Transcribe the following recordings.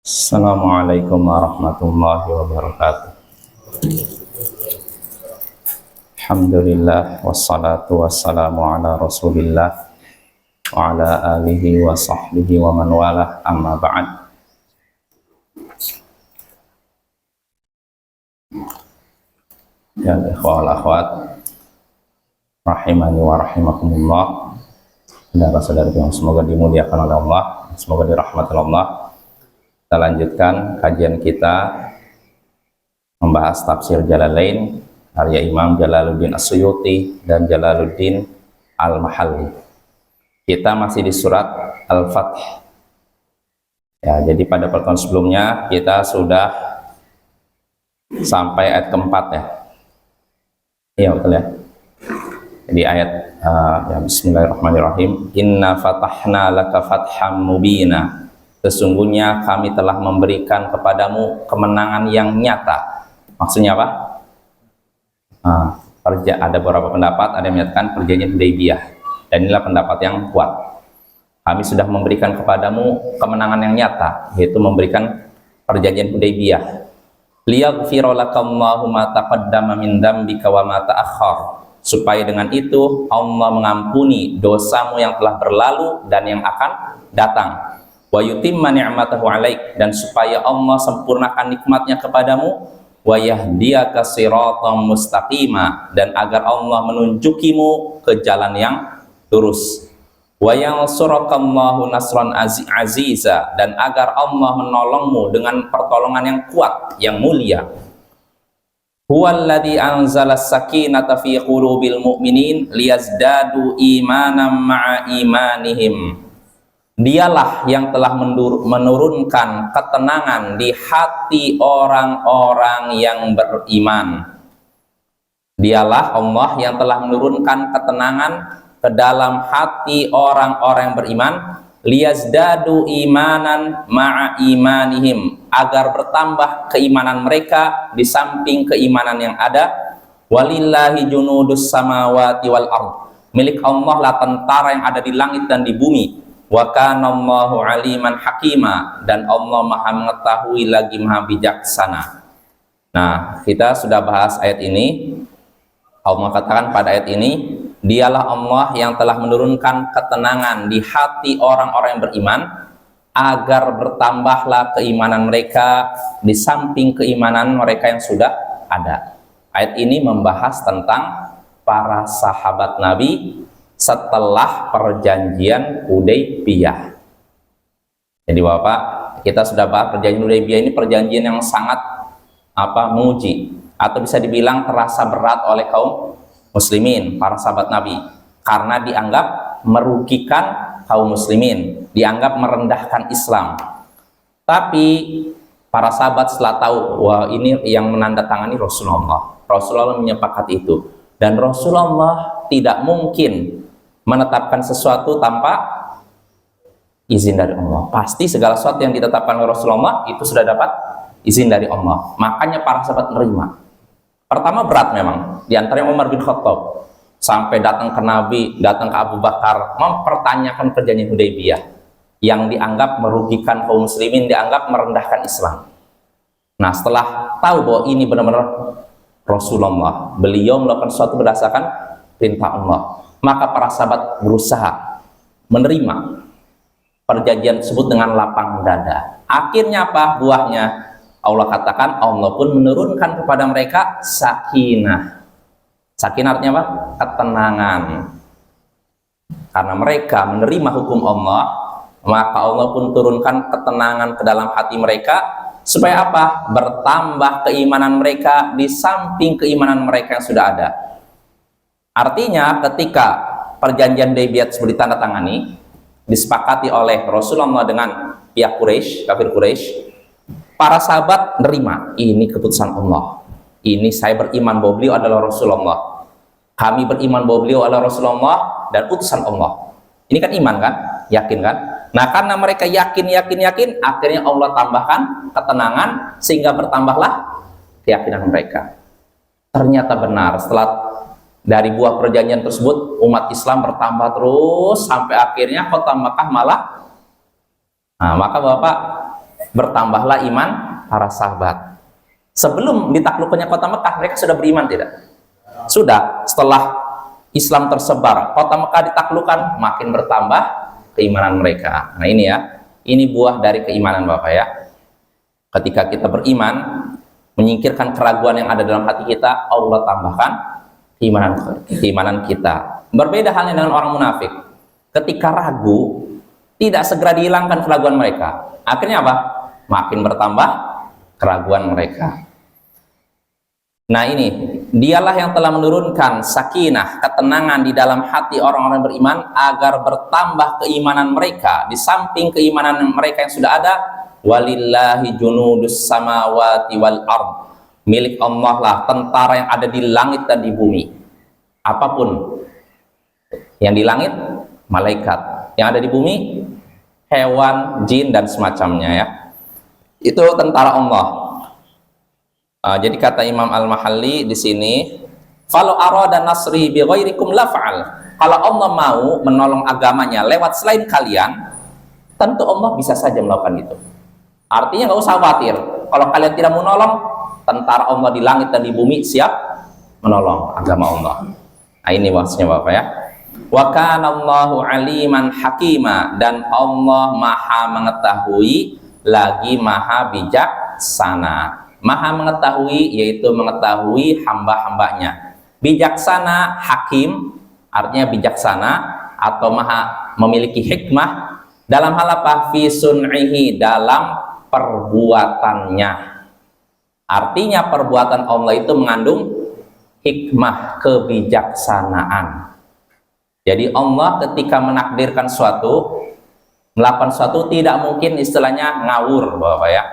Assalamualaikum warahmatullahi wabarakatuh. Alhamdulillah wassalatu wassalamu ala Rasulillah wa ala alihi wa sahbihi wa man walah, amma ba'd. Ya ikhwal akhwat rahimani wa rahimakumullah, saudara-saudara yang semoga dimuliakan oleh Allah, semoga dirahmati Allah. Kita lanjutkan kajian kita membahas tafsir Jalalain karya Imam Jalaluddin As-Suyuti dan Jalaluddin Al-Mahalli. Kita masih di surat Al-Fath. Ya, jadi pada pertemuan sebelumnya kita sudah sampai ayat keempat ya. Iya betul ya. Jadi ayat ya, Bismillahirrahmanirrahim. Inna fatahna laka fatham mubina. Sesungguhnya kami telah memberikan kepadamu kemenangan yang nyata. Maksudnya apa? Ada beberapa pendapat, ada yang menyatakan perjanjian Hudaybiyah, dan inilah pendapat yang kuat. Kami sudah memberikan kepadamu kemenangan yang nyata, yaitu memberikan perjanjian Hudaybiyah. Liyaghfira lakallahu ma taqaddama min dzambika wa ma ta'akhkhar. Supaya dengan itu Allah mengampuni dosamu yang telah berlalu dan yang akan datang. Wa yutimma ni'matahu 'alaik, dan supaya Allah sempurnakan nikmatnya kepadamu. Wa yahdiyaka siratan mustaqima, dan agar Allah menunjukimu ke jalan yang lurus. Wa yansurukallahu nasran aziza, dan agar Allah menolongmu dengan pertolongan yang kuat, yang mulia. Huwallazi anzala as-sakinata fi qulubil mu'minin liyazdadu imanan ma'a imanihim. Dialah yang telah menurunkan ketenangan di hati orang-orang yang beriman. Dialah Allah yang telah menurunkan ketenangan ke dalam hati orang-orang yang beriman, liyazdadu imanan ma'a imanihim, agar bertambah keimanan mereka di samping keimanan yang ada. Walillahi junudus samawati wal ard. Milik Allah lah tentara yang ada di langit dan di bumi. Wa kana Allahu aliman hakima, dan Allah maha mengetahui lagi maha bijaksana. Nah, kita sudah bahas ayat ini. Allah katakan pada ayat ini, dialah Allah yang telah menurunkan ketenangan di hati orang-orang yang beriman, agar bertambahlah keimanan mereka di samping keimanan mereka yang sudah ada. Ayat ini membahas tentang para sahabat Nabi setelah perjanjian Hudaybiyah. Jadi Bapak, kita sudah bahas perjanjian Hudaybiyah ini perjanjian yang sangat menguji, atau bisa dibilang terasa berat oleh kaum muslimin, para sahabat Nabi, karena dianggap merugikan kaum muslimin, dianggap merendahkan Islam. Tapi para sahabat setelah tahu, wah ini yang menandatangani Rasulullah menyepakati itu, dan Rasulullah tidak mungkin menetapkan sesuatu tanpa izin dari Allah. Pasti segala sesuatu yang ditetapkan oleh Rasulullah itu sudah dapat izin dari Allah. Makanya para sahabat menerima. Pertama berat memang, di antaranya Umar bin Khattab sampai datang ke Nabi, datang ke Abu Bakar, mempertanyakan perjanjian Hudaybiyah yang dianggap merugikan kaum muslimin, dianggap merendahkan Islam. Nah, setelah tahu bahwa ini benar-benar Rasulullah, beliau melakukan sesuatu berdasarkan perintah Allah, maka para sahabat berusaha menerima perjanjian tersebut dengan lapang dada. Akhirnya apa buahnya? Allah katakan Allah pun menurunkan kepada mereka sakinah. Sakinah artinya apa? Ketenangan. Karena mereka menerima hukum Allah, maka Allah pun turunkan ketenangan ke dalam hati mereka. Supaya apa? Bertambah keimanan mereka di samping keimanan mereka yang sudah ada. Artinya ketika perjanjian Hudaybiyah tersebut ditandatangani, disepakati oleh Rasulullah dengan pihak Quraisy, kafir Quraisy, para sahabat nerima, ini keputusan Allah. Ini saya beriman bahwa beliau adalah Rasulullah. Kami beriman bahwa beliau adalah Rasulullah dan utusan Allah. Ini kan iman kan? Yakin kan? Nah, karena mereka yakin, akhirnya Allah tambahkan ketenangan sehingga bertambahlah keyakinan mereka. Ternyata benar, setelah dari buah perjanjian tersebut umat Islam bertambah terus sampai akhirnya kota Makkah malah. Nah, maka Bapak, bertambahlah iman para sahabat. Sebelum ditaklukkannya kota Mekah, mereka sudah beriman tidak? Sudah. Setelah Islam tersebar, kota Mekah ditaklukkan, makin bertambah keimanan mereka. Nah ini ya, ini buah dari keimanan Bapak ya. Ketika kita beriman, menyingkirkan keraguan yang ada dalam hati kita, Allah tambahkan keimanan kita. Berbeda halnya dengan orang munafik. Ketika ragu, tidak segera dihilangkan keraguan mereka. Akhirnya apa? Makin bertambah keraguan mereka. Nah ini, dialah yang telah menurunkan sakinah, ketenangan di dalam hati orang-orang beriman agar bertambah keimanan mereka. Di samping keimanan mereka yang sudah ada, walillahi junudus samawati wal ard. Milik Allah lah tentara yang ada di langit dan di bumi. Apapun yang di langit, malaikat. Yang ada di bumi, hewan, jin, dan semacamnya ya. Itu tentara Allah. Jadi kata Imam Al-Mahalli di sini, "Falau arada nasri bi ghairikum la fa'al." Kalau Allah mau menolong agamanya lewat selain kalian, tentu Allah bisa saja melakukan itu. Artinya nggak usah khawatir. Kalau kalian tidak mau menolong, tentara Allah di langit dan di bumi siap menolong agama Allah. Nah, ini maksudnya Bapak ya. Wa kana Allahu aliman hakima, dan Allah Maha mengetahui lagi Maha bijaksana. Maha mengetahui yaitu mengetahui hamba-hambanya. Bijaksana, hakim artinya bijaksana atau Maha memiliki hikmah dalam hal apa? Fi sun'ihi, dalam perbuatannya. Artinya perbuatan Allah itu mengandung hikmah, kebijaksanaan. Jadi Allah ketika menakdirkan suatu, melakukan suatu, tidak mungkin istilahnya ngawur Bapak ya,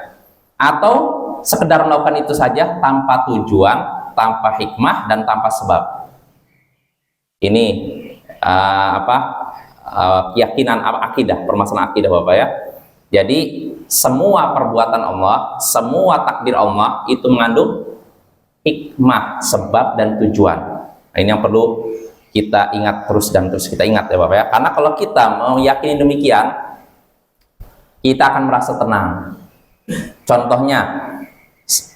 atau sekedar melakukan itu saja tanpa tujuan, tanpa hikmah, dan tanpa sebab. Ini keyakinan akidah, permasalahan akidah Bapak ya. Jadi semua perbuatan Allah, semua takdir Allah itu mengandung hikmah, sebab, dan tujuan. Nah, ini yang perlu kita ingat terus dan terus kita ingat ya Bapak ya. Karena kalau kita meyakini demikian, kita akan merasa tenang. Contohnya,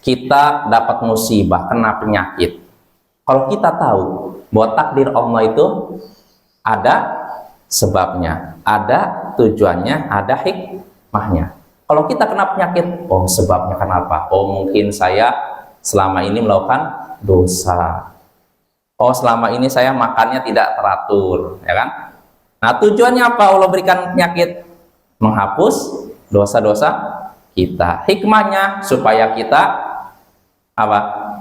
kita dapat musibah, kena penyakit. Kalau kita tahu bahwa takdir Allah itu ada sebabnya, ada tujuannya, ada hikmahnya. Kalau kita kena penyakit, oh sebabnya kenapa? Oh mungkin saya selama ini melakukan dosa. Oh selama ini saya makannya tidak teratur, ya kan? Nah tujuannya apa Allah berikan penyakit? Menghapus dosa-dosa kita. Hikmahnya supaya kita apa?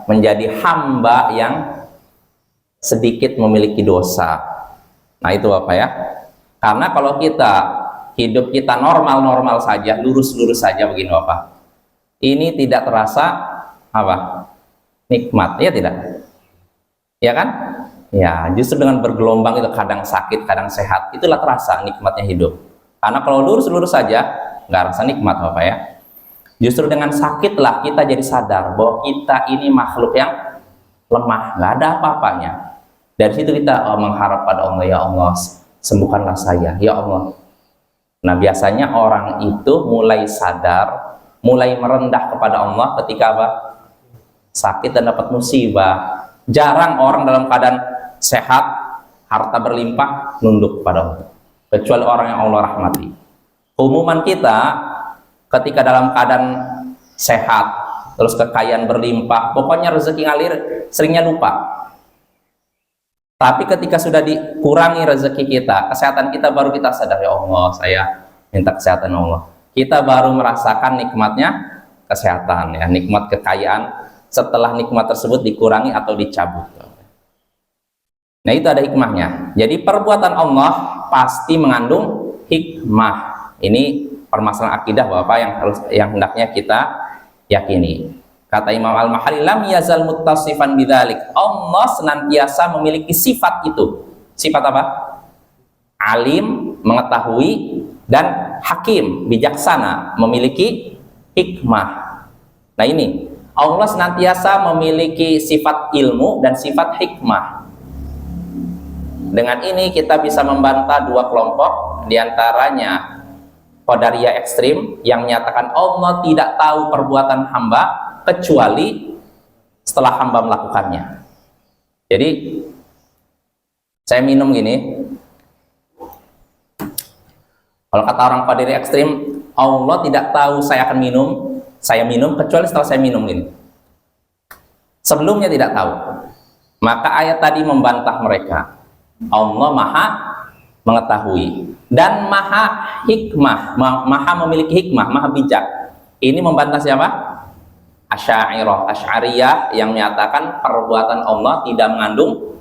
Menjadi hamba yang sedikit memiliki dosa. Nah itu Bapak ya. Karena kalau kita hidup kita normal-normal saja, lurus-lurus saja begini Bapak, ini tidak terasa apa? Nikmat, ya tidak? Ya kan? Ya, justru dengan bergelombang itu kadang sakit, kadang sehat, itulah terasa nikmatnya hidup. Karena kalau lurus-lurus saja, nggak rasa nikmat Bapak ya. Justru dengan sakitlah kita jadi sadar bahwa kita ini makhluk yang lemah, nggak ada apa-apanya. Dari situ kita mengharap pada Allah, ya Allah, sembuhkanlah saya, ya Allah. Nah, biasanya orang itu mulai sadar, mulai merendah kepada Allah ketika apa? Sakit dan dapat musibah. Jarang orang dalam keadaan sehat, harta berlimpah, nunduk kepada Allah. Kecuali orang yang Allah rahmati. Umuman kita ketika dalam keadaan sehat, terus kekayaan berlimpah, pokoknya rezeki ngalir, seringnya lupa. Tapi ketika sudah dikurangi rezeki kita, kesehatan kita, baru kita sadar, ya Allah, saya minta kesehatan Allah. Kita baru merasakan nikmatnya kesehatan, ya, nikmat kekayaan setelah nikmat tersebut dikurangi atau dicabut. Nah itu ada hikmahnya. Jadi perbuatan Allah pasti mengandung hikmah. Ini permasalahan akidah Bapak yang hendaknya kita yakini. Kata Imam Al-Mahalli, lam yazal muttasifan bidzalik. Allah senantiasa memiliki sifat itu. Sifat apa? Alim, mengetahui, dan hakim, bijaksana, memiliki hikmah. Nah ini, Allah senantiasa memiliki sifat ilmu dan sifat hikmah. Dengan ini kita bisa membantah dua kelompok, diantaranya Qadariyah ekstrim yang menyatakan Allah tidak tahu perbuatan hamba kecuali setelah hamba melakukannya. Jadi saya minum gini, kalau kata orang Qadariyah ekstrim, Allah tidak tahu saya akan saya minum kecuali setelah saya minum gini. Sebelumnya tidak tahu. Maka ayat tadi membantah mereka. Allah Maha mengetahui dan Maha hikmah, Maha memiliki hikmah, Maha bijak. Ini membantah siapa? Asy'ariyah yang menyatakan perbuatan Allah tidak mengandung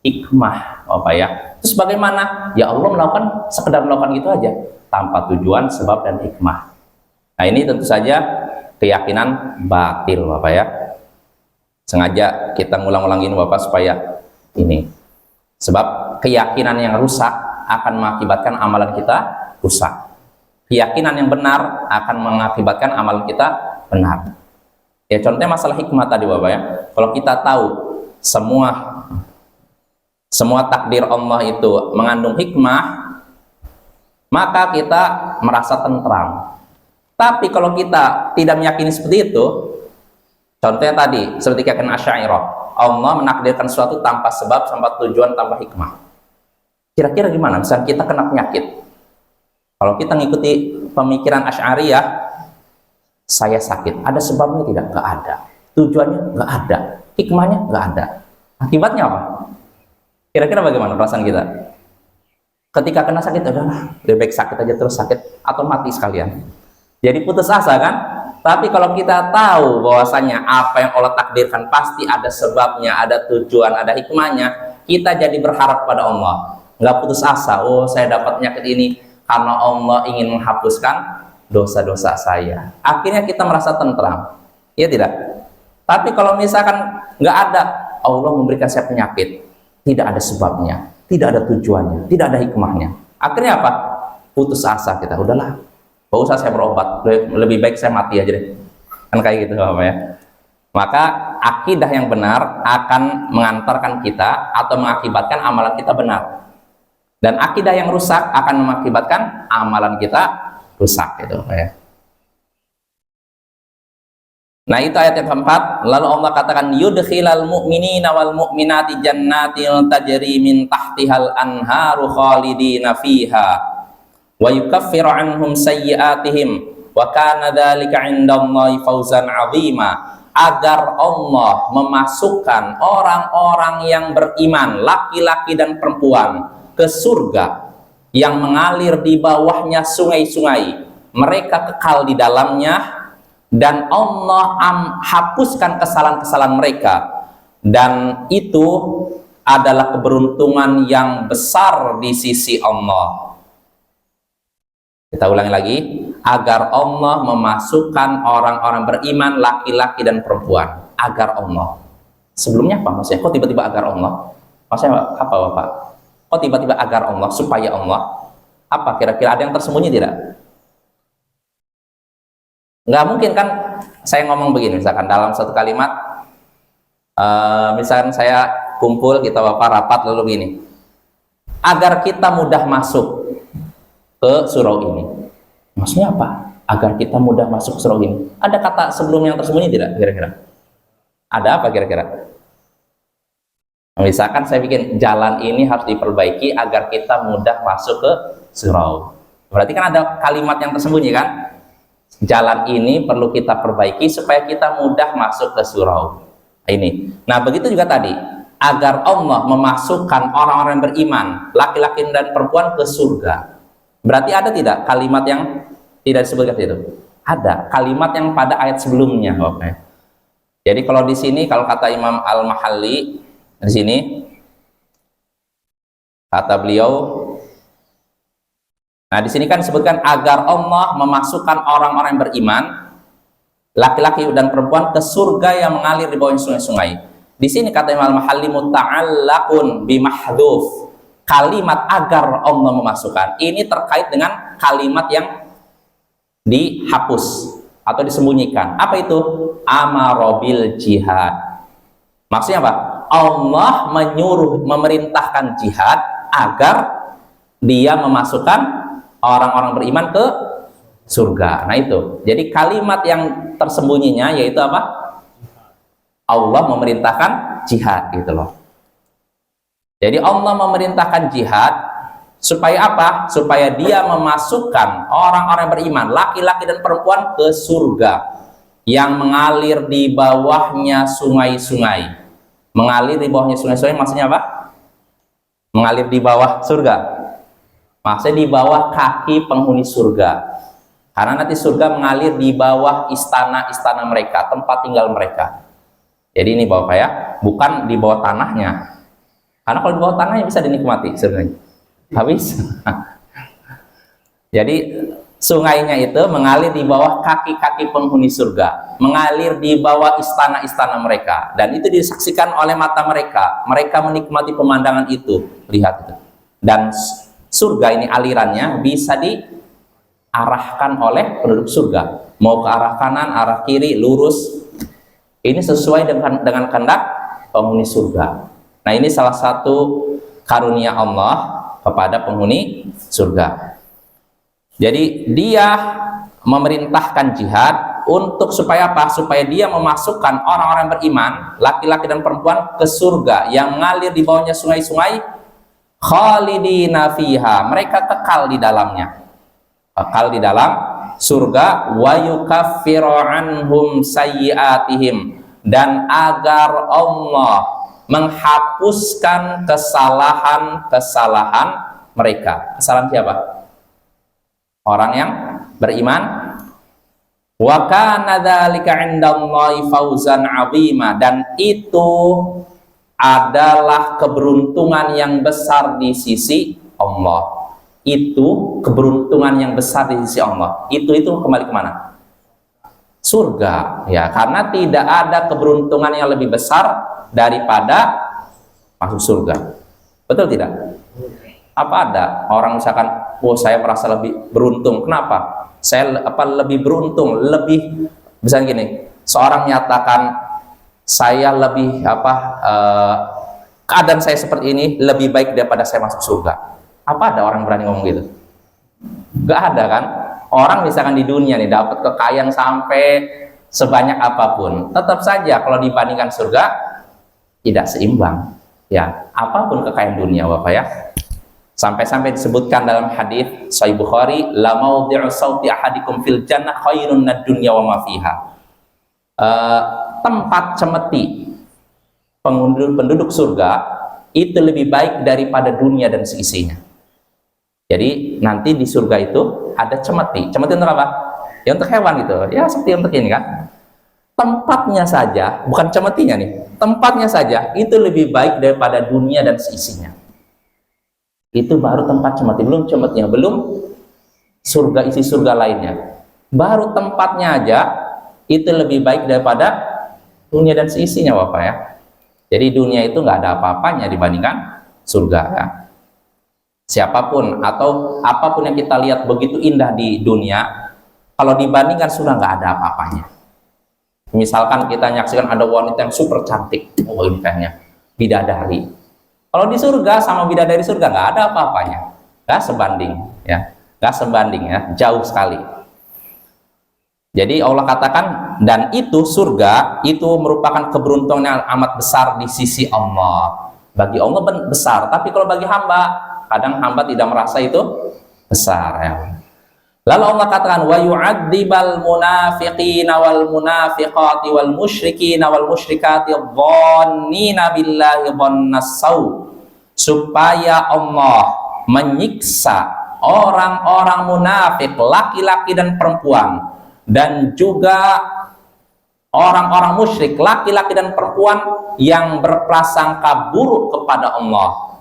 hikmah, apa ya? Terus bagaimana? Ya Allah melakukan sekedar melakukan gitu aja tanpa tujuan, sebab dan hikmah. Nah, ini tentu saja keyakinan batil, Bapak ya. Sengaja kita ngulang-ulang ini Bapak supaya ini. Sebab keyakinan yang rusak akan mengakibatkan amalan kita rusak. Keyakinan yang benar akan mengakibatkan amalan kita benar. Ya contohnya masalah hikmah tadi Bapak ya. Kalau kita tahu semua takdir Allah itu mengandung hikmah, maka kita merasa tentram. Tapi kalau kita tidak meyakini seperti itu, contohnya tadi seperti keyakinan Asy'ariyah, Allah menakdirkan sesuatu tanpa sebab, tanpa tujuan, tanpa hikmah. Kira-kira gimana? Misalnya kita kena penyakit. Kalau kita ngikuti pemikiran Asy'ariyah, saya sakit, ada sebabnya tidak? Nggak ada. Tujuannya nggak ada. Hikmahnya nggak ada. Akibatnya apa? Kira-kira bagaimana perasaan kita? Ketika kena sakit, udahlah, lebih baik sakit aja terus sakit atau mati sekalian. Jadi putus asa kan? Tapi kalau kita tahu bahwasanya apa yang Allah takdirkan pasti ada sebabnya, ada tujuan, ada hikmahnya, kita jadi berharap pada Allah. Nggak putus asa, oh saya dapat penyakit ini karena Allah ingin menghapuskan dosa-dosa saya. Akhirnya kita merasa tentram. Iya tidak? Tapi kalau misalkan nggak ada, Allah memberikan saya penyakit, tidak ada sebabnya, tidak ada tujuannya, tidak ada hikmahnya. Akhirnya apa? Putus asa kita. Udahlah, gak usah saya berobat, lebih baik saya mati aja deh. Kan kayak gitu Bapak ya. Maka akidah yang benar akan mengantarkan kita atau mengakibatkan amalan kita benar. Dan akidah yang rusak akan mengakibatkan amalan kita rusak gitu ya. Nah, itu ayat yang keempat. Lalu Allah katakan yudkhilal mu'minina wal mu'minati jannatin tajri min tahtihal anharu khalidina fiha wa yukaffiru anhum sayyi'atihim wa kana dzalika 'indallahi fawzan 'azima. Agar Allah memasukkan orang-orang yang beriman, laki-laki dan perempuan, ke surga yang mengalir di bawahnya sungai-sungai. Mereka kekal di dalamnya dan Allah hapuskan kesalahan-kesalahan mereka, dan itu adalah keberuntungan yang besar di sisi Allah. Kita ulangi lagi, agar Allah memasukkan orang-orang beriman, laki-laki dan perempuan. Agar Allah. Sebelumnya apa maksudnya? Kok tiba-tiba agar Allah? Maksudnya apa Bapak? Kok tiba-tiba agar Allah? Supaya Allah? Apa kira-kira, ada yang tersembunyi tidak? Nggak mungkin kan saya ngomong begini, misalkan dalam satu kalimat, misalkan saya kumpul, kita Bapak rapat lalu begini, agar kita mudah masuk ke surau ini. Maksudnya apa? Agar kita mudah masuk ke surau ini. Ada kata sebelum yang tersembunyi tidak kira-kira? Ada apa kira-kira? Misalkan saya bikin jalan ini harus diperbaiki agar kita mudah masuk ke surau. Berarti kan ada kalimat yang tersembunyi kan? Jalan ini perlu kita perbaiki supaya kita mudah masuk ke surau. Ini. Nah, begitu juga tadi, agar Allah memasukkan orang-orang yang beriman, laki-laki dan perempuan ke surga. Berarti ada tidak kalimat yang tidak disebutkan itu? Ada kalimat yang pada ayat sebelumnya, Bapak. Jadi kalau di sini, kalau kata Imam Al-Mahalli di sini, kata beliau, nah di sini kan disebutkan agar Allah memasukkan orang-orang yang beriman, laki-laki dan perempuan ke surga yang mengalir di bawah sungai-sungai. Di sini kata Imam Al-Mahalli muta'allaqun bimahdhuf. Kalimat agar Allah memasukkan ini terkait dengan kalimat yang dihapus atau disembunyikan. Apa itu? Amarobil jihad. Maksudnya apa? Allah memerintahkan jihad agar dia memasukkan orang-orang beriman ke surga. Nah itu. Jadi kalimat yang tersembunyinya yaitu apa? Allah memerintahkan jihad gitu loh. Jadi Allah memerintahkan jihad supaya apa? Supaya dia memasukkan orang-orang beriman, laki-laki dan perempuan ke surga yang mengalir di bawahnya sungai-sungai. Mengalir di bawahnya sungai-sungai maksudnya apa? Mengalir di bawah surga. Maksudnya di bawah kaki penghuni surga. Karena nanti surga mengalir di bawah istana-istana mereka, tempat tinggal mereka. Jadi ini Bapak ya, bukan di bawah tanahnya. Karena kalau di bawah tanahnya bisa dinikmati sebenarnya. Habis. Jadi sungainya itu mengalir di bawah kaki-kaki penghuni surga, mengalir di bawah istana-istana mereka, dan itu disaksikan oleh mata mereka. Mereka menikmati pemandangan itu, lihat itu. Dan surga ini alirannya bisa diarahkan oleh penduduk surga, mau ke arah kanan, arah kiri, lurus. Ini sesuai dengan kehendak penghuni surga. Nah ini salah satu karunia Allah kepada penghuni surga. Jadi dia memerintahkan jihad untuk supaya apa? Supaya dia memasukkan orang-orang beriman, laki-laki dan perempuan ke surga yang mengalir di bawahnya sungai-sungai, khalidina fiha, mereka kekal di dalamnya. Kekal di dalam surga, wa yukaffiru anhum sayyiatihim, dan agar Allah menghapuskan kesalahan-kesalahan mereka. Kesalahan siapa? Orang yang beriman. Wa kana dzalika 'indallahi fauzan 'azima, dan itu adalah keberuntungan yang besar di sisi Allah. Itu keberuntungan yang besar di sisi Allah. Itu kembali kemana? Surga, ya, karena tidak ada keberuntungan yang lebih besar daripada masuk surga. Betul tidak? Apa ada orang misalkan, oh saya merasa lebih beruntung. Kenapa? Saya lebih beruntung, lebih misalnya gini, seorang menyatakan saya lebih keadaan saya seperti ini lebih baik daripada saya masuk surga. Apa ada orang berani ngomong gitu? Gak ada kan? Orang misalkan di dunia nih dapat kekayaan sampai sebanyak apapun, tetap saja kalau dibandingkan surga tidak seimbang. Ya, apapun kekayaan dunia Bapak ya. Sampai-sampai disebutkan dalam hadis Sahih Bukhari, la maudhi'u sauti ahadikum fil jannah khairun nad dunya wa ma fiha. Tempat cemeti penduduk surga itu lebih baik daripada dunia dan seisinya. Jadi nanti di surga itu ada cemeti. Cemeti untuk apa? Ya untuk hewan gitu. Ya seperti untuk ini kan. Tempatnya saja, bukan cemetinya nih. Tempatnya saja itu lebih baik daripada dunia dan seisinya. Itu baru tempat cemeti, belum cemetinya, belum surga, isi surga lainnya. Baru tempatnya aja itu lebih baik daripada dunia dan seisinya Bapak ya. Jadi dunia itu nggak ada apa-apanya dibandingkan surga ya. Siapapun atau apapun yang kita lihat begitu indah di dunia, kalau dibandingkan surga nggak ada apa-apanya. Misalkan kita nyaksikan ada wanita yang super cantik, oh ini kayaknya bidadari. Kalau di surga sama bidadari surga nggak ada apa-apanya, nggak sebanding ya, nggak sebanding ya, jauh sekali. Jadi Allah katakan, dan itu surga itu merupakan keberuntungan yang amat besar di sisi Allah. Bagi Allah besar, tapi kalau bagi hamba, kadang hamba tidak merasa itu besar ya. Lalu Allah katakan, wa yu'adzibal munafiqina wal munafiqati wal musyrikina wal musyrikati dhannina billahi dhannas sau, supaya Allah menyiksa orang-orang munafik laki-laki dan perempuan, dan juga orang-orang musyrik laki-laki dan perempuan yang berprasangka buruk kepada Allah.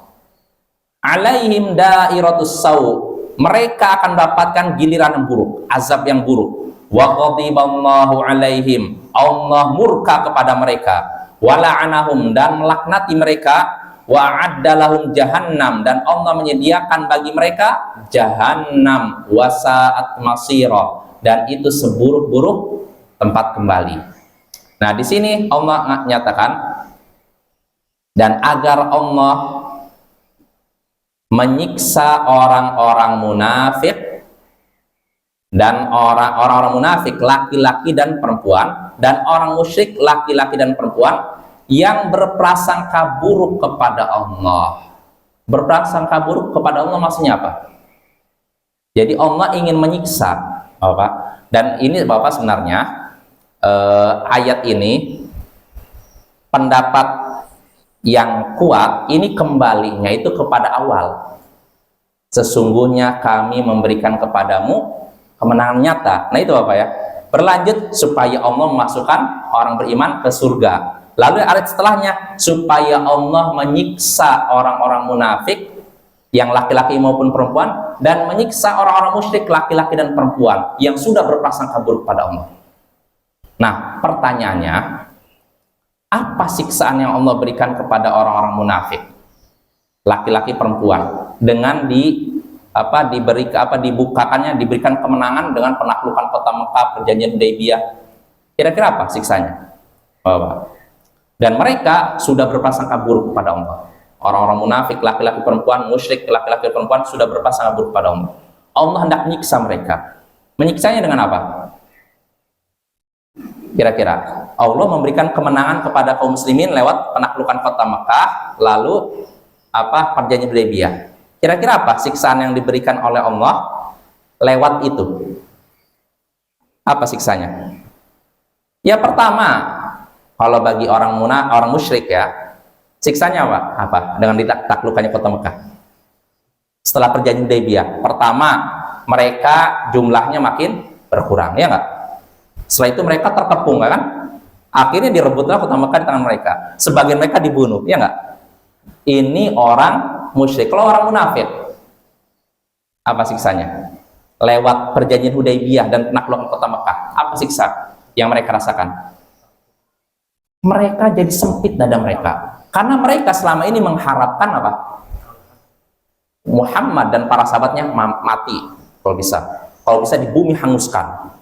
Alaihim dairatus sau, mereka akan mendapatkan giliran yang buruk, azab yang buruk. Wa ghadiballahu alaihim, Allah murka kepada mereka. Wa la'anahum, dan melaknati mereka. Wa addalahum jahannam, dan Allah menyediakan bagi mereka jahannam. Wa sa'at masira, dan itu seburuk-buruk tempat kembali. Nah, di sini Allah nyatakan, dan agar Allah menyiksa orang-orang munafik Dan orang-orang munafik laki-laki dan perempuan, dan orang musyrik laki-laki dan perempuan yang berprasangka buruk kepada Allah. Berprasangka buruk kepada Allah maksudnya apa? Jadi Allah ingin menyiksa, Bapak. Dan ini Bapak sebenarnya ayat ini pendapat yang kuat ini kembalinya itu kepada awal. Sesungguhnya kami memberikan kepadamu kemenangan nyata. Nah itu Bapak ya. Berlanjut supaya Allah memasukkan orang beriman ke surga. Lalu ayat setelahnya supaya Allah menyiksa orang-orang munafik yang laki-laki maupun perempuan dan menyiksa orang-orang musyrik laki-laki dan perempuan yang sudah berprasangka buruk pada Allah. Nah, pertanyaannya, apa siksaan yang Allah berikan kepada orang-orang munafik laki-laki perempuan dengan diberikan kemenangan dengan penaklukan kota Mekah, perjanjian Hudaybiyah? Kira-kira apa siksanya? Dan mereka sudah berprasangka buruk kepada Allah. Orang-orang munafik laki-laki perempuan, musyrik laki-laki perempuan sudah berprasangka buruk kepada Allah. Allah hendak menyiksa mereka. Menyiksanya dengan apa? Kira-kira Allah memberikan kemenangan kepada kaum muslimin lewat penaklukan kota Mekah, lalu perjanjian Hudaybiyah. Kira-kira apa siksaan yang diberikan oleh Allah lewat itu? Apa siksanya? Ya pertama, kalau bagi orang musyrik ya, siksanya apa? Dengan ditaklukkannya kota Mekah. Setelah perjanjian Hudaybiyah, pertama mereka jumlahnya makin berkurang, ya nggak? Setelah itu mereka terkepung, kan? Akhirnya direbutlah kota Mekah di tangan mereka. Sebagian mereka dibunuh, ya nggak? Ini orang musyrik. Kalau orang munafik, apa siksanya? Lewat perjanjian Hudaybiyah dan penaklukan kota Mekah, apa siksa yang mereka rasakan? Mereka jadi sempit dada mereka, karena mereka selama ini mengharapkan apa? Muhammad dan para sahabatnya mati, kalau bisa di bumi hanguskan,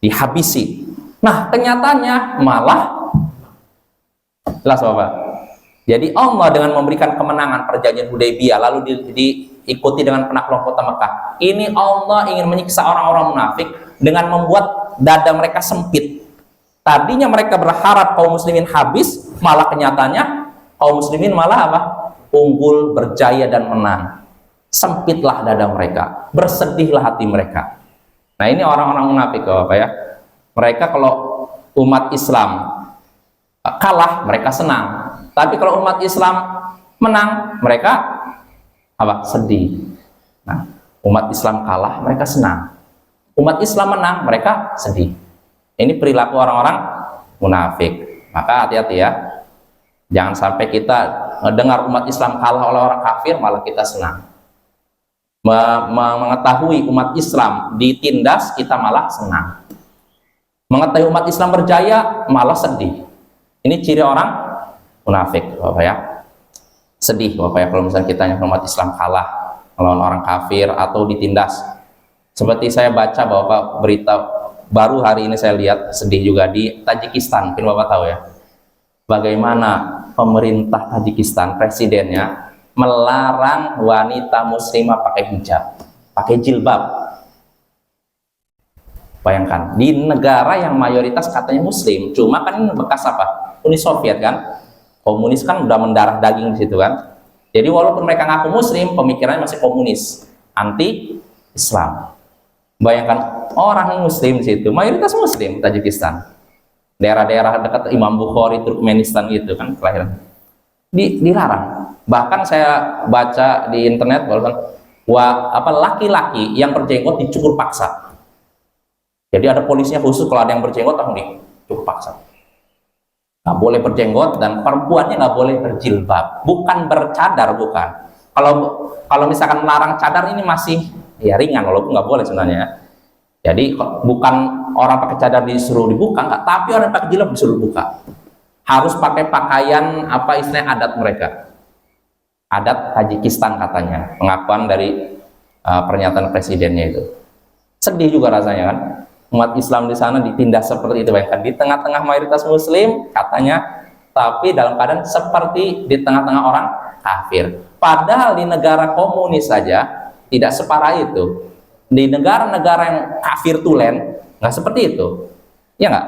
dihabisi. Nah, kenyataannya malah jelas Bapak. Jadi Allah dengan memberikan kemenangan perjanjian Hudaybiyah lalu diikuti dengan penaklukan kota Mekah. Ini Allah ingin menyiksa orang-orang munafik dengan membuat dada mereka sempit. Tadinya mereka berharap kaum muslimin habis, malah kenyataannya kaum muslimin malah apa? Unggul, berjaya dan menang. Sempitlah dada mereka, bersedihlah hati mereka. Nah, ini orang-orang munafik Bapak ya. Mereka kalau umat Islam kalah, mereka senang. Tapi kalau umat Islam menang, mereka apa? Sedih. Nah, umat Islam kalah, mereka senang. Umat Islam menang, mereka sedih. Ini perilaku orang-orang munafik. Maka hati-hati ya. Jangan sampai kita dengar umat Islam kalah oleh orang kafir, malah kita senang. Mengetahui umat Islam ditindas, kita malah senang. Mengetahui umat Islam berjaya, malah sedih. Ini ciri orang munafik, Bapak ya. Sedih Bapak ya kalau misalnya kita umat Islam kalah melawan orang kafir atau ditindas. Seperti saya baca Bapak berita baru hari ini, saya lihat sedih juga di Tajikistan. Mungkin Bapak tahu ya, bagaimana pemerintah Tajikistan, presidennya melarang wanita muslimah pakai hijab, pakai jilbab. Bayangkan, di negara yang mayoritas katanya muslim, cuma kan ini bekas apa? Uni Soviet kan? Komunis kan udah mendarah daging di situ kan. Jadi walaupun mereka ngaku muslim, pemikirannya masih komunis, anti Islam. Bayangkan orang muslim di situ, mayoritas muslim Tajikistan. Daerah-daerah dekat Imam Bukhari, Turkmenistan gitu kan kelahiran. Dilarang. Bahkan saya baca di internet bahwa laki-laki yang berjenggot dicukur paksa. Jadi ada polisinya khusus kalau ada yang berjenggot langsung dicukur paksa. Nggak boleh berjenggot dan perempuannya nggak boleh berjilbab, bukan bercadar, bukan. Kalau misalkan melarang cadar ini masih ya ringan, walaupun nggak boleh sebenarnya. Jadi bukan orang pakai cadar disuruh dibuka, nggak, tapi orang pakai jilbab disuruh buka. Harus pakai pakaian istilahnya adat mereka, adat Tajikistan katanya, pengakuan dari pernyataan presidennya itu. Sedih juga rasanya kan. Umat Islam di sana ditindas seperti itu, bayangkan di tengah-tengah mayoritas muslim katanya, tapi dalam keadaan seperti di tengah-tengah orang kafir. Padahal di negara komunis saja tidak separah itu. Di negara-negara yang kafir tulen nggak seperti itu, ya nggak?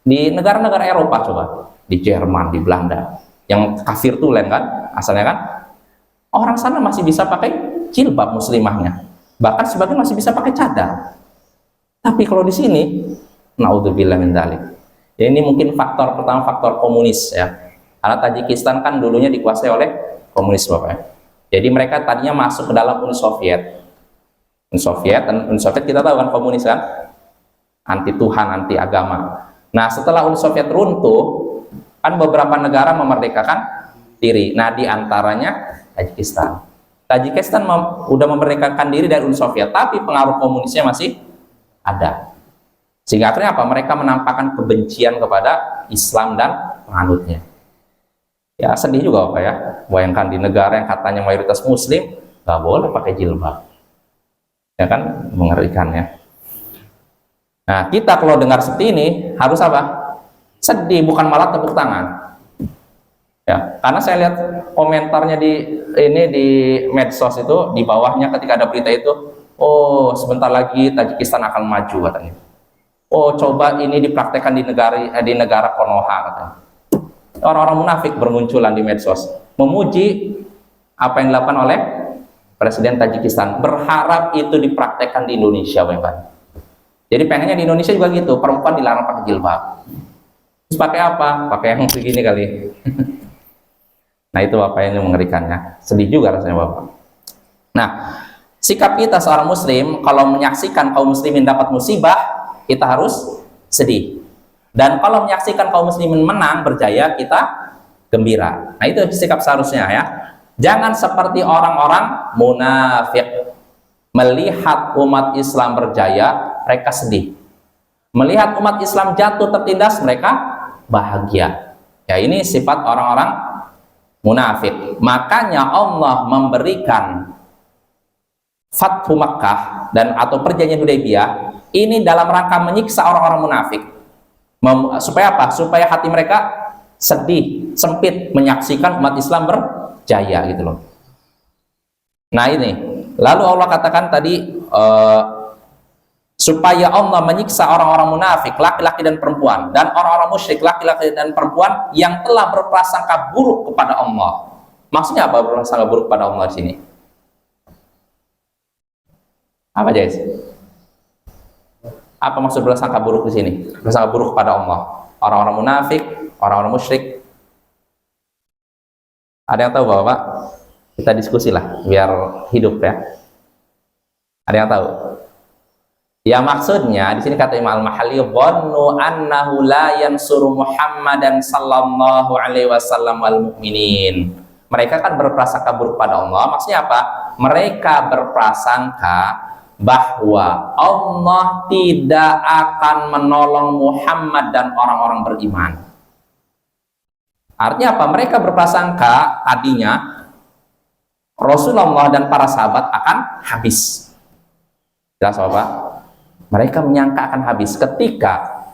Di negara-negara Eropa coba, di Jerman, di Belanda, yang kafir tulen kan, asalnya kan, orang sana masih bisa pakai jilbab muslimahnya, bahkan sebagian masih bisa pakai cadar. Tapi kalau di sini, naudzubillah min dzalik. Ya, ini mungkin faktor pertama, faktor komunis ya. Karena Tajikistan kan dulunya dikuasai oleh komunis Bapak ya. Jadi mereka tadinya masuk ke dalam Uni Soviet. Uni Soviet, dan Uni Soviet kita tahu kan komunis kan, anti Tuhan, anti agama. Nah, setelah Uni Soviet runtuh, kan beberapa negara memerdekakan diri. Nah, diantaranya Tajikistan. Tajikistan udah memerdekakan diri dari Uni Soviet, tapi pengaruh komunisnya masih ada. Sehingga akhirnya apa? Mereka menampakkan kebencian kepada Islam dan penganutnya. Ya, sedih juga Bapak ya. Bayangkan di negara yang katanya mayoritas Muslim, nggak boleh pakai jilbab. Ya kan, mengerikan ya. Nah, kita kalau dengar seperti ini harus apa? Sedih, bukan malah tepuk tangan. Ya, karena saya lihat komentarnya di medsos itu, di bawahnya ketika ada berita itu, oh sebentar lagi Tajikistan akan maju katanya. Oh coba ini dipraktekkan di negara Konoha katanya. Orang-orang munafik bermunculan di medsos, memuji apa yang dilakukan oleh Presiden Tajikistan, berharap itu dipraktekkan di Indonesia, Bapak. Jadi pengennya di Indonesia juga gitu, perempuan dilarang pakai jilbab. Terus pakai apa? Pakai yang segini kali. Nah itu apa yang mengerikannya. Sedih juga rasanya Bapak. Nah, sikap kita seorang Muslim kalau menyaksikan kaum muslimin dapat musibah, kita harus sedih. Dan kalau menyaksikan kaum muslimin menang, berjaya, kita gembira. Nah itu sikap seharusnya ya. Jangan seperti orang-orang munafik, melihat umat Islam berjaya, mereka sedih. Melihat umat Islam jatuh tertindas, mereka bahagia. Ya, ini sifat orang-orang munafik. Makanya Allah memberikan Fathu Makkah dan atau perjanjian Hudaybiyah ini dalam rangka menyiksa orang-orang munafik. Supaya apa? Supaya hati mereka sedih, sempit menyaksikan umat Islam berjaya gitu loh. Nah ini, lalu Allah katakan tadi supaya Allah menyiksa orang-orang munafik, laki-laki dan perempuan, dan orang-orang musyrik, laki-laki dan perempuan yang telah berprasangka buruk kepada Allah. Maksudnya apa berprasangka buruk kepada Allah di sini? Apa guys? Apa maksud berprasangka buruk di sini? Berprasangka buruk kepada Allah. Orang-orang munafik, orang-orang musyrik. Ada yang tahu Bapak? Kita diskusi lah biar hidup ya. Ada yang tahu? Ya maksudnya di sini kata Imam Al-Mahalli, dhannu annahu la yansuru Muhammadan sallallahu alaihi wasallam wal mu'minin. Mereka kan berprasangka buruk pada Allah. Maksudnya apa? Mereka berprasangka bahwa Allah tidak akan menolong Muhammad dan orang-orang beriman. Artinya apa? Mereka berprasangka tadinya Rasulullah dan para sahabat akan habis. Jelas Bapak? Mereka menyangka akan habis ketika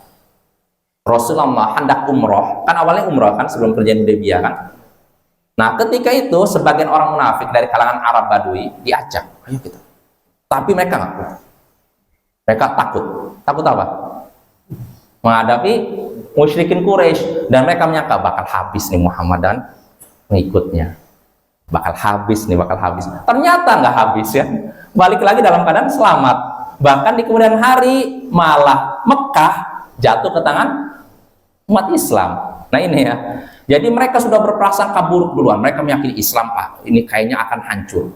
Rasulullah hendak umroh. Kan awalnya umroh kan sebelum perjanjian Hudaybiyah kan. Nah ketika itu sebagian orang munafik dari kalangan Arab Badui diajak, ayo kita. Tapi mereka nggak. Mereka takut. Takut apa? Menghadapi musyrikin Quraisy, dan mereka menyangka bakal habis nih Muhammad dan pengikutnya. Bakal habis nih, bakal habis. Ternyata nggak habis ya. Balik lagi dalam keadaan selamat. Bahkan di kemudian hari malah Mekah jatuh ke tangan umat Islam. Nah ini ya. Jadi mereka sudah berprasangka buruk duluan. Mereka meyakini Islam Pak, ini kayaknya akan hancur.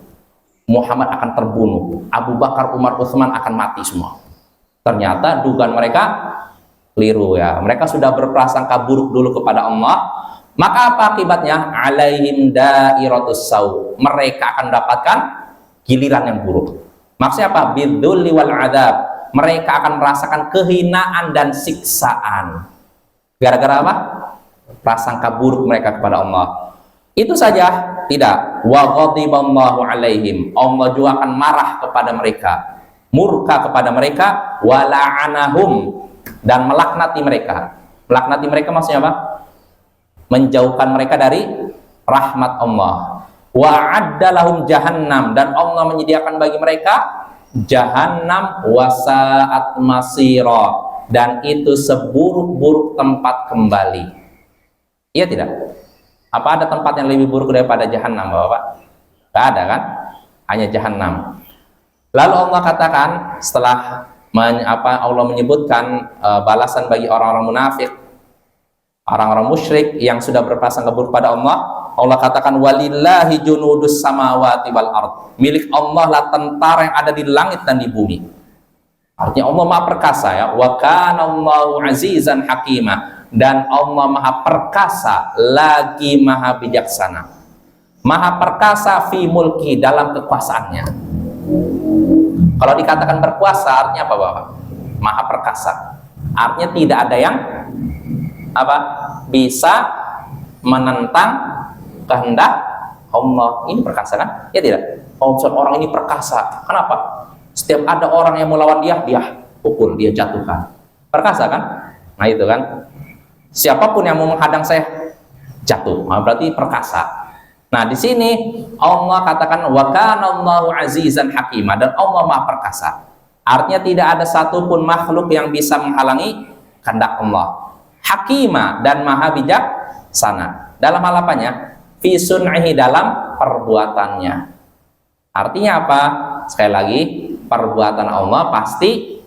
Muhammad akan terbunuh. Abu Bakar, Umar, Utsman akan mati semua. Ternyata dugaan mereka keliru ya. Mereka sudah berprasangka buruk dulu kepada Allah. Maka apa akibatnya? Alaihim dairatus sau. Mereka akan mendapatkan giliran yang buruk. Maksudnya apa? Bidzulli wal adab. Mereka akan merasakan kehinaan dan siksaan. Gara-gara apa? Prasangka buruk mereka kepada Allah. Itu saja? Tidak. Wa ghadiballahu alaihim. Allah juga akan marah kepada mereka, murka kepada mereka, wa la'anahum, dan melaknati mereka. Melaknati mereka maksudnya apa? Menjauhkan mereka dari rahmat Allah. Wa adda lahum jahannam, dan Allah menyediakan bagi mereka Jahannam wasa'at masira, dan itu seburuk-buruk tempat kembali. Iya tidak? Apa ada tempat yang lebih buruk daripada Jahannam, Bapak? Tidak ada kan? Hanya Jahannam. Lalu Allah katakan setelah Allah menyebutkan balasan bagi orang-orang munafik, orang-orang musyrik yang sudah berprasangka buruk pada Allah, Allah katakan walillahi junudus samawati wal ard. Milik Allah lah tentara yang ada di langit dan di bumi. Artinya Allah Maha perkasa ya. Wa kana Allahu azizan hakima, dan Allah Maha perkasa lagi Maha bijaksana. Maha perkasa fi mulki, dalam kekuasaannya. Kalau dikatakan berkuasa artinya apa, Bapak? Maha perkasa. Artinya tidak ada yang bisa menentang kehendak Allah. Ini perkasa kan? Ya tidak? Orang ini perkasa. Kenapa? Setiap ada orang yang melawan dia pukul, dia jatuhkan. Perkasa kan? Nah itu kan. Siapapun yang mau menghadang saya jatuh. Nah, berarti perkasa. Nah di sini Allah katakan wa kana Allahu azizan hakima, dan Allah Maha perkasa. Artinya tidak ada satupun makhluk yang bisa menghalangi kehendak Allah. Hakima, dan Maha bijaksana. Dalam hal apanya? Fi sun'ihi, dalam perbuatannya. Artinya apa? Sekali lagi, perbuatan Allah pasti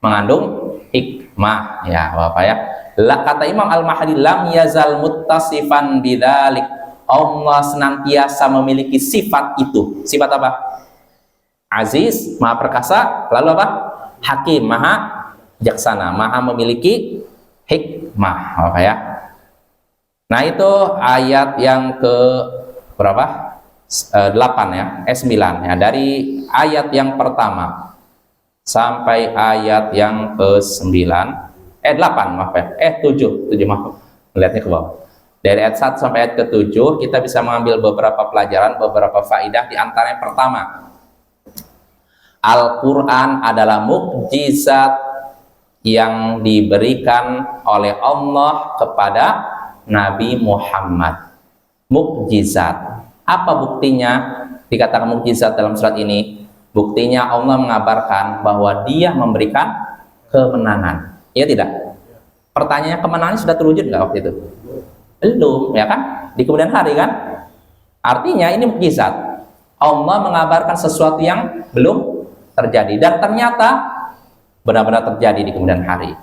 mengandung hikmah ya Bapak ya. Kata Imam Al-Mahdi, lam yazal muttasifan bidzalik. Allah senantiasa memiliki sifat itu. Sifat apa? Aziz, Maha perkasa, lalu apa? Hakim, Maha bijaksana, Maha memiliki hikmah, Bapak ya. Nah itu ayat yang ke berapa? 8 ya, 9 ya, dari ayat yang pertama sampai ayat yang ke-9, 8 maaf ya, 7 maaf, melihatnya ke bawah. Dari ayat 1 sampai ayat ke-7 kita bisa mengambil beberapa pelajaran, beberapa faidah. Di antaranya pertama, Al-Quran adalah mukjizat yang diberikan oleh Allah kepada Nabi Muhammad. Mukjizat. Apa buktinya dikatakan mukjizat dalam surat ini? Buktinya Allah mengabarkan bahwa Dia memberikan kemenangan. Iya tidak? Pertanyaannya, kemenangan sudah terwujud nggak waktu itu? Belum, ya kan? Di kemudian hari kan? Artinya ini mukjizat. Allah mengabarkan sesuatu yang belum terjadi, dan ternyata benar-benar terjadi di kemudian hari.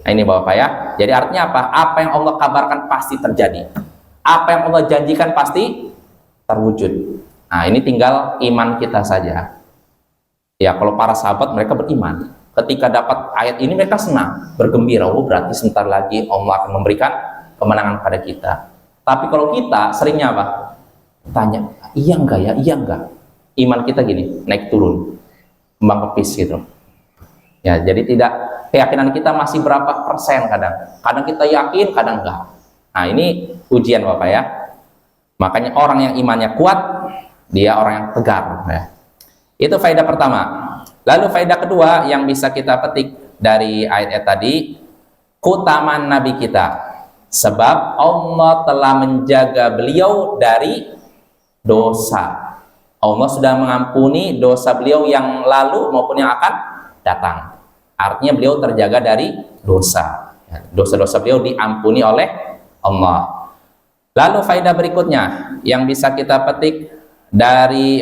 Nah, ini Bapak ya. Jadi artinya apa? Apa yang Allah kabarkan pasti terjadi. Apa yang Allah janjikan pasti terwujud. Nah, ini tinggal iman kita saja. Ya, kalau para sahabat mereka beriman. Ketika dapat ayat ini mereka senang, bergembira. Oh, berarti sebentar lagi Allah akan memberikan kemenangan pada kita. Tapi kalau kita seringnya apa? Tanya, iya enggak ya? Iya enggak? Iman kita gini, naik turun, kembang kepis gitu. Ya, jadi tidak, keyakinan kita masih berapa persen kadang. Kadang kita yakin, kadang enggak. Nah, ini ujian Bapak ya. Makanya orang yang imannya kuat, dia orang yang tegar ya. Itu faedah pertama. Lalu faedah kedua yang bisa kita petik dari ayat tadi, keutamaan Nabi kita. Sebab Allah telah menjaga beliau dari dosa. Allah sudah mengampuni dosa beliau yang lalu maupun yang akan datang. Artinya beliau terjaga dari dosa. Dosa-dosa beliau diampuni oleh Allah. Lalu faedah berikutnya yang bisa kita petik dari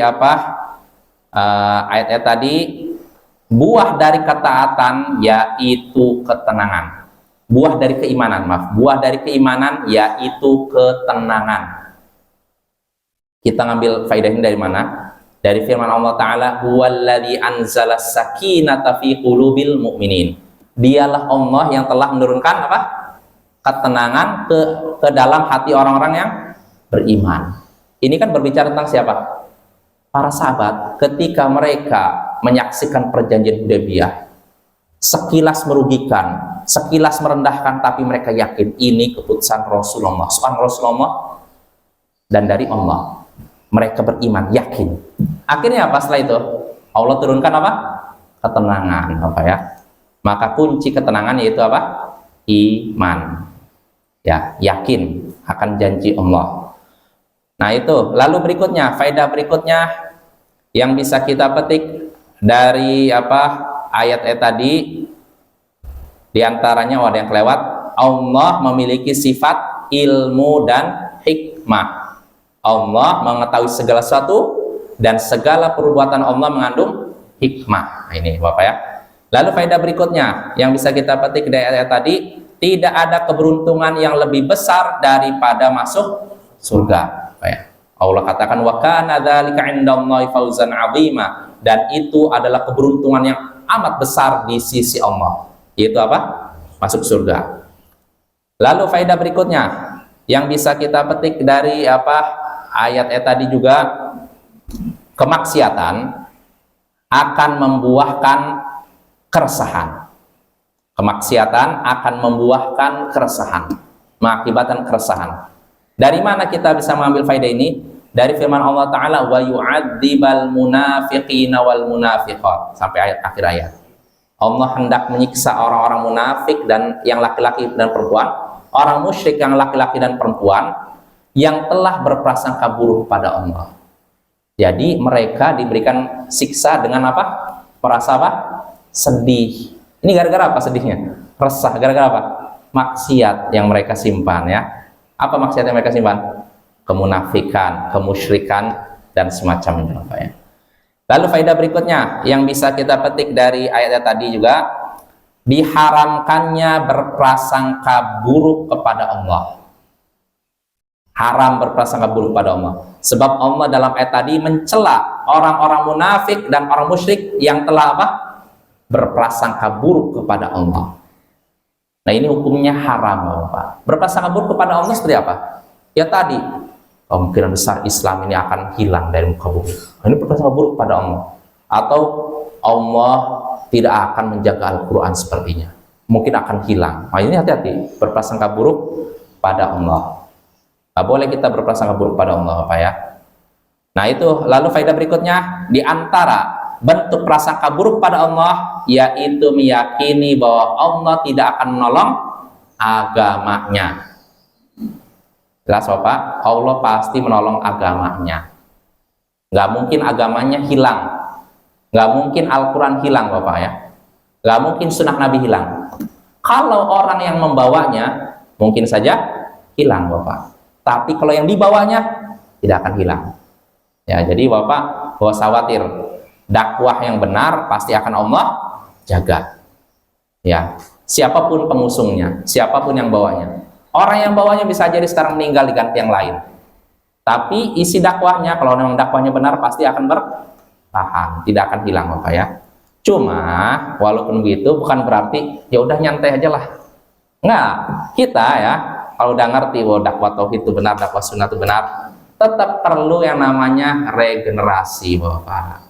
ayat-ayat tadi, buah dari ketaatan yaitu ketenangan. Buah dari keimanan, buah dari keimanan yaitu ketenangan. Kita ngambil faedah ini dari mana? Dari firman Allah Ta'ala, huwallazi anzala sakinata fi qulubil mu'minin. Dialah Allah yang telah menurunkan apa? Ketenangan ke dalam hati orang-orang yang beriman. Ini kan berbicara tentang siapa? Para sahabat. Ketika mereka menyaksikan perjanjian Hudaybiyah, sekilas merugikan, sekilas merendahkan, tapi mereka yakin ini keputusan Rasulullah, sunnah Rasulullah dan dari Allah. Mereka beriman, yakin. Akhirnya apa setelah itu? Allah turunkan apa? Ketenangan, apa ya? Maka kunci ketenangan yaitu apa? Iman. Ya, yakin akan janji Allah. Nah itu. Lalu berikutnya, faedah berikutnya yang bisa kita petik dari ayat-ayat tadi, diantaranya ada yang kelewat. Allah memiliki sifat ilmu dan hikmah. Allah mengetahui segala sesuatu dan segala perbuatan Allah mengandung hikmah. Ini Bapak ya. Lalu faedah berikutnya yang bisa kita petik dari ayat tadi, tidak ada keberuntungan yang lebih besar daripada masuk surga. Bapak ya. Allah katakan wa kana dzalika 'indallahi fawzan 'azima, dan itu adalah keberuntungan yang amat besar di sisi Allah. Yaitu apa? Masuk surga. Lalu faedah berikutnya yang bisa kita petik dari ayat-ayat tadi juga, kemaksiatan akan membuahkan keresahan. Kemaksiatan akan membuahkan keresahan, mengakibatkan keresahan. Dari mana kita bisa mengambil faedah ini? Dari firman Allah Ta'ala, wa yu'adzibal munafiqina wal munafiqat, sampai akhir ayat. Allah hendak menyiksa orang-orang munafik dan yang laki-laki dan perempuan, orang musyrik yang laki-laki dan perempuan yang telah berprasangka buruk pada Allah. Jadi mereka diberikan siksa dengan apa? Merasa apa? Sedih. Ini gara-gara apa sedihnya? Resah. Gara-gara apa? Maksiat yang mereka simpan ya. Apa maksiat yang mereka simpan? Kemunafikan, kemusyrikan, dan semacamnya ya. Lalu faedah berikutnya yang bisa kita petik dari ayat tadi juga, diharamkannya berprasangka buruk kepada Allah. Haram berprasangka buruk pada Allah. Sebab Allah dalam ayat tadi mencela orang-orang munafik dan orang musyrik yang telah apa? Berprasangka buruk kepada Allah. Nah ini hukumnya haram Bapak. Berprasangka buruk kepada Allah seperti apa? Ya tadi, kemungkinan besar Islam ini akan hilang dari muka bumi. Ini berprasangka buruk pada Allah. Atau Allah tidak akan menjaga Al-Quran sepertinya. Mungkin akan hilang. Nah ini hati-hati, berprasangka buruk pada Allah. Tidak boleh kita berprasangka buruk pada Allah Bapak ya. Nah itu, lalu faedah berikutnya, di antara bentuk prasangka buruk pada Allah, yaitu meyakini bahwa Allah tidak akan menolong agamanya. Jelas Bapak, Allah pasti menolong agamanya. Nggak mungkin agamanya hilang. Nggak mungkin Al-Quran hilang Bapak ya. Nggak mungkin sunnah Nabi hilang. Kalau orang yang membawanya, mungkin saja hilang Bapak. Tapi kalau yang dibawanya, tidak akan hilang. Ya, jadi Bapak, gak usah khawatir. Dakwah yang benar pasti akan Allah jaga. Ya, siapapun pengusungnya, siapapun yang bawanya. Orang yang bawanya bisa jadi sekarang meninggal diganti yang lain. Tapi isi dakwahnya, kalau memang dakwahnya benar, pasti akan bertahan, tidak akan hilang Bapak ya. Cuma walaupun begitu bukan berarti ya udah nyantai aja lah. Enggak, kita ya kalau udah ngerti bahwa dakwah tauhid itu benar, dakwah sunnah itu benar, tetap perlu yang namanya regenerasi Bapak.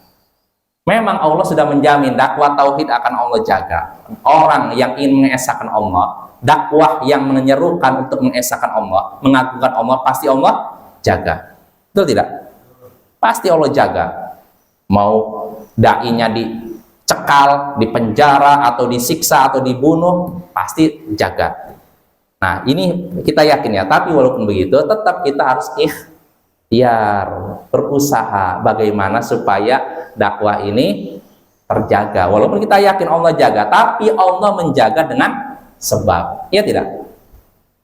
Memang Allah sudah menjamin dakwah tauhid akan Allah jaga. Orang yang ingin mengesahkan Allah, dakwah yang menyerukan untuk mengesahkan Allah, mengagungkan Allah, pasti Allah jaga. Betul tidak? Pasti Allah jaga. Mau dai-nya dicekal, dipenjara, atau disiksa, atau dibunuh, pasti jaga. Nah ini kita yakin ya. Tapi walaupun begitu, tetap kita harus ikhtiar, berusaha bagaimana supaya dakwah ini terjaga. Walaupun kita yakin Allah jaga, tapi Allah menjaga dengan sebab. Iya tidak?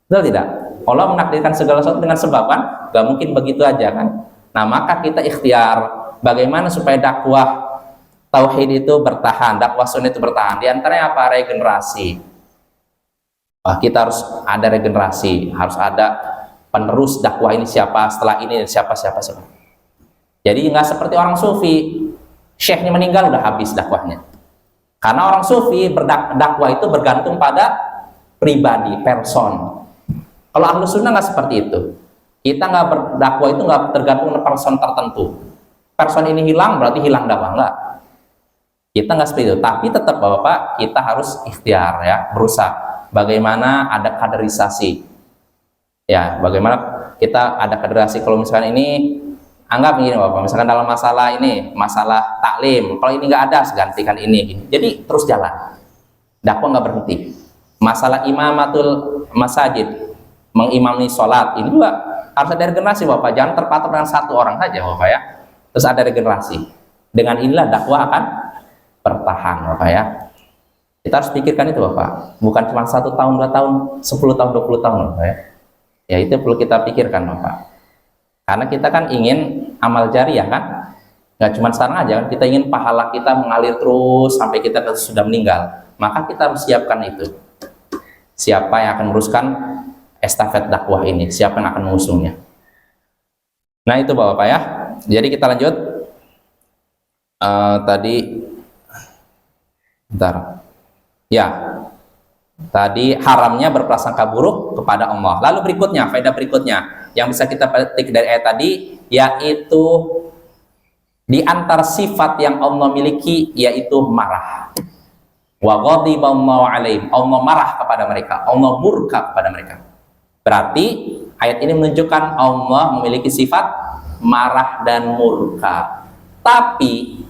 Betul tidak? Allah menakdirkan segala sesuatu dengan sebab kan? Gak mungkin begitu aja kan? Nah maka kita ikhtiar bagaimana supaya dakwah tauhid itu bertahan, dakwah sunnah itu bertahan. Di antaranya apa? Regenerasi. Kita harus ada regenerasi, harus ada penerus dakwah ini siapa, setelah ini siapa. Jadi nggak seperti orang sufi, syekhnya meninggal udah habis dakwahnya. Karena orang sufi berdakwah itu bergantung pada pribadi, person. Kalau ahlu sunnah nggak seperti itu. Kita nggak berdakwah itu nggak tergantung pada person tertentu. Person ini hilang berarti hilang dakwah, enggak. Kita nggak seperti itu. Tapi tetap Bapak, kita harus ikhtiar ya, berusaha. Bagaimana ada kaderisasi. Ya, bagaimana kita ada kaderisasi. Kalau misalkan ini anggap begini Bapak, misalkan dalam masalah ini, masalah taklim, kalau ini nggak ada, gantikan ini. Jadi terus jalan, dakwah nggak berhenti. Masalah imamatul masajid, mengimami sholat, ini juga harus ada regenerasi Bapak. Jangan terpatok dengan satu orang saja Bapak ya. Terus ada regenerasi. Dengan inilah dakwah akan bertahan Bapak ya. Kita harus pikirkan itu Bapak, bukan cuma 1 tahun, 2 tahun, 10 tahun, 20 tahun Bapak ya. Ya itu perlu kita pikirkan Bapak, karena kita kan ingin amal jariah kan, nggak cuma sekarang aja kan, kita ingin pahala kita mengalir terus sampai kita sudah meninggal. Maka kita harus siapkan itu, siapa yang akan meneruskan estafet dakwah ini, siapa yang akan mengusungnya. Nah itu Bapak ya. Jadi kita lanjut. Tadi bentar ya, tadi haramnya berprasangka buruk kepada Allah. Lalu berikutnya, faedah berikutnya yang bisa kita petik dari ayat tadi, yaitu di antara sifat yang Allah miliki yaitu marah. Wa ghadiballahu alaihim, Allah marah kepada mereka, Allah murka kepada mereka. Berarti ayat ini menunjukkan Allah memiliki sifat marah dan murka. Tapi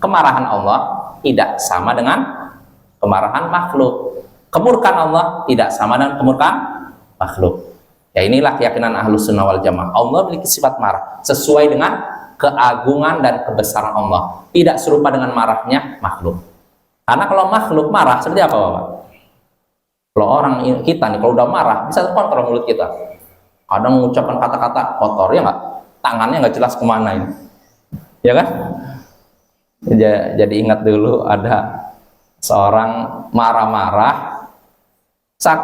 kemarahan Allah tidak sama dengan kemarahan makhluk. Kemurkaan Allah tidak sama dengan kemurkaan makhluk. Ya inilah keyakinan Ahlus Sunnah wal Jamaah. Allah memiliki sifat marah sesuai dengan keagungan dan kebesaran Allah. Tidak serupa dengan marahnya makhluk. Karena kalau makhluk marah seperti apa Bapak? Kalau orang kita nih kalau udah marah bisa terkontrol mulut kita. Kadang mengucapkan kata-kata kotor ya nggak? Tangannya nggak jelas kemana ini. Ya kan? Jadi ingat dulu ada seorang marah-marah,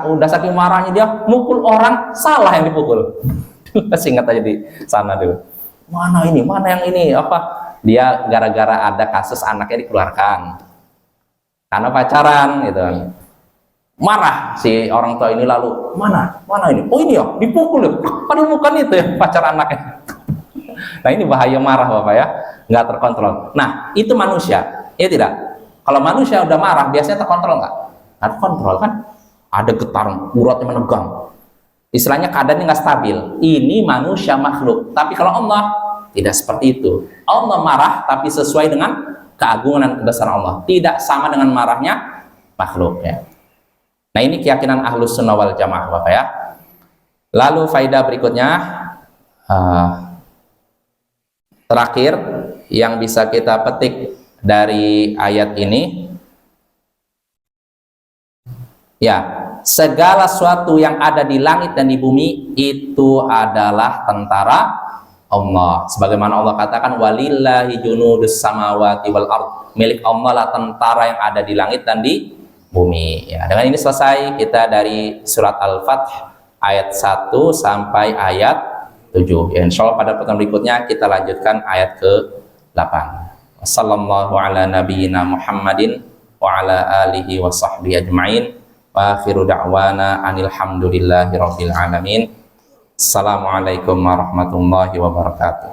udah saking marahnya dia mukul orang, salah yang dipukul. Masih ingat aja di sana dulu. Mana ini, mana yang ini, apa? Dia gara-gara ada kasus anaknya dikeluarkan karena pacaran gitu kan. Marah si orang tua ini, lalu mana ini? Oh ini ya, dipukul ya. Padahal bukan itu ya pacar anaknya. Nah ini bahaya marah Bapak ya, nggak terkontrol. Nah itu manusia, ya tidak? Kalau manusia udah marah biasanya terkontrol nggak? Nggak terkontrol kan? Ada getar, uratnya menegang. Istilahnya keadaannya nggak stabil. Ini manusia makhluk. Tapi kalau Allah tidak seperti itu. Allah marah tapi sesuai dengan keagungan dan kebesaran Allah. Tidak sama dengan marahnya makhluk ya. Nah ini keyakinan Ahlus Sunnah wal Jamaah Bapak ya. Lalu faedah berikutnya. Terakhir yang bisa kita petik dari ayat ini, ya, segala sesuatu yang ada di langit dan di bumi itu adalah tentara Allah. Sebagaimana Allah katakan, walillahi junudus samawati wal ard, milik Allah lah tentara yang ada di langit dan di bumi. Ya, dengan ini selesai kita dari surat Al-Fath ayat 1 sampai ayat 7. Ya, insya Allah pada pertemuan berikutnya kita lanjutkan ayat ke-8. Wassallallahu ala nabiyyina Muhammadin wa ala alihi wa sahbihi ajma'in. Wa akhiru da'wana anil hamdulillahi rabbil alamin. Assalamualaikum warahmatullahi wabarakatuh.